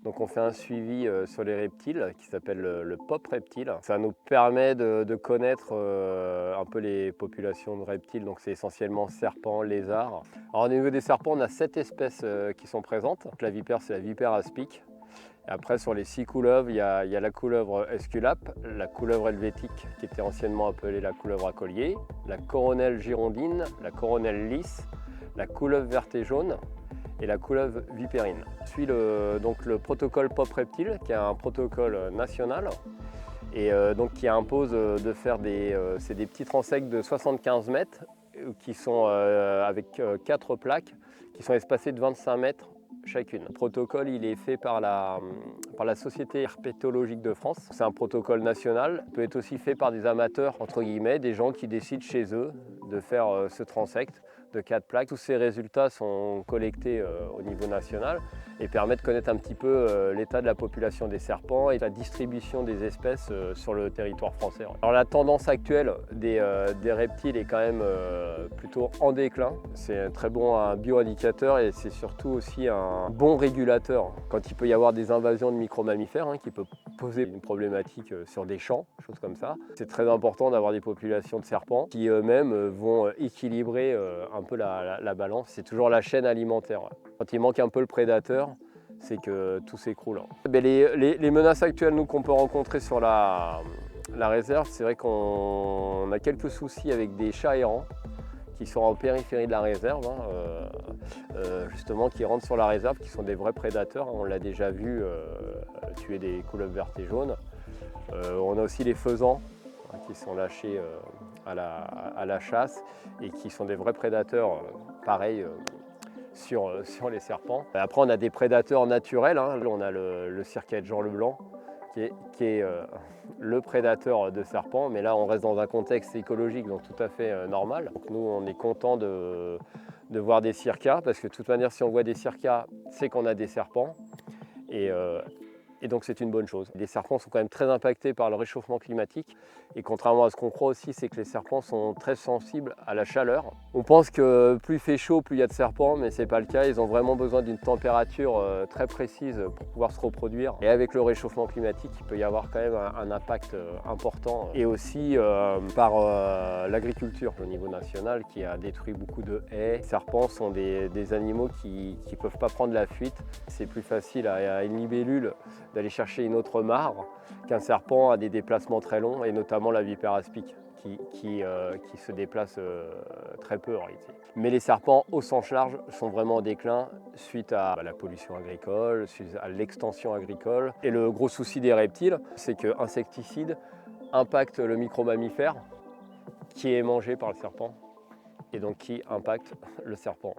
Donc on fait un suivi sur les reptiles qui s'appelle le POP reptile. Ça nous permet de connaître un peu les populations de reptiles, donc c'est essentiellement serpents, lézards. Alors au niveau des serpents, on a 7 espèces qui sont présentes. Donc, la vipère, c'est la vipère aspic. Et après sur les 6 couleuvres, il y a la couleuvre esculape, la couleuvre helvétique qui était anciennement appelée la couleuvre à collier, la coronelle girondine, la coronelle lisse, la couleuvre verte et jaune, et la couleuvre vipérine. Suit donc le protocole POP reptile, qui est un protocole national et donc qui impose de faire des petits transects de 75 mètres qui sont avec 4 plaques qui sont espacées de 25 mètres chacune. Le protocole il est fait par la Société herpétologique de France. C'est un protocole national. Il peut être aussi fait par des amateurs, entre guillemets, des gens qui décident chez eux de faire ce transect de 4 plaques. Tous ces résultats sont collectés au niveau national et permettent de connaître un petit peu l'état de la population des serpents et la distribution des espèces sur le territoire français. Alors la tendance actuelle des reptiles est quand même plutôt en déclin. C'est un très bon bioindicateur et c'est surtout aussi un bon régulateur. Quand il peut y avoir des invasions de micro-mammifères qui peut poser une problématique sur des champs, choses comme ça, c'est très important d'avoir des populations de serpents qui eux-mêmes vont équilibrer un peu la balance. C'est toujours la chaîne alimentaire. Quand il manque un peu le prédateur, c'est que tout s'écroule. Les menaces actuelles qu'on peut rencontrer sur la réserve, c'est vrai qu'on a quelques soucis avec des chats errants qui sont en périphérie de la réserve, justement qui rentrent sur la réserve, qui sont des vrais prédateurs. On l'a déjà vu tuer des couleuvres vertes et jaunes. On a aussi les faisans qui sont lâchés à la chasse et qui sont des vrais prédateurs, pareil, sur les serpents. Après, on a des prédateurs naturels. Là, on a le circaète de Jean Leblanc, qui est le prédateur de serpents. Mais là, on reste dans un contexte écologique, donc tout à fait normal. Donc nous, on est content de voir des circas, parce que de toute manière, si on voit des circas, c'est qu'on a des serpents. Et donc c'est une bonne chose. Les serpents sont quand même très impactés par le réchauffement climatique et contrairement à ce qu'on croit aussi, c'est que les serpents sont très sensibles à la chaleur. On pense que plus il fait chaud, plus il y a de serpents, mais ce n'est pas le cas. Ils ont vraiment besoin d'une température très précise pour pouvoir se reproduire. Et avec le réchauffement climatique, il peut y avoir quand même un impact important. Et aussi par l'agriculture au niveau national qui a détruit beaucoup de haies. Les serpents sont des animaux qui ne peuvent pas prendre la fuite. C'est plus facile à une libellule d'aller chercher une autre mare qu'un serpent a des déplacements très longs et notamment la vipère aspic qui se déplace très peu en réalité. Mais les serpents au sens large sont vraiment en déclin suite à la pollution agricole, suite à l'extension agricole. Et le gros souci des reptiles, c'est que l'insecticide impacte le micro-mammifère qui est mangé par le serpent et donc qui impacte le serpent.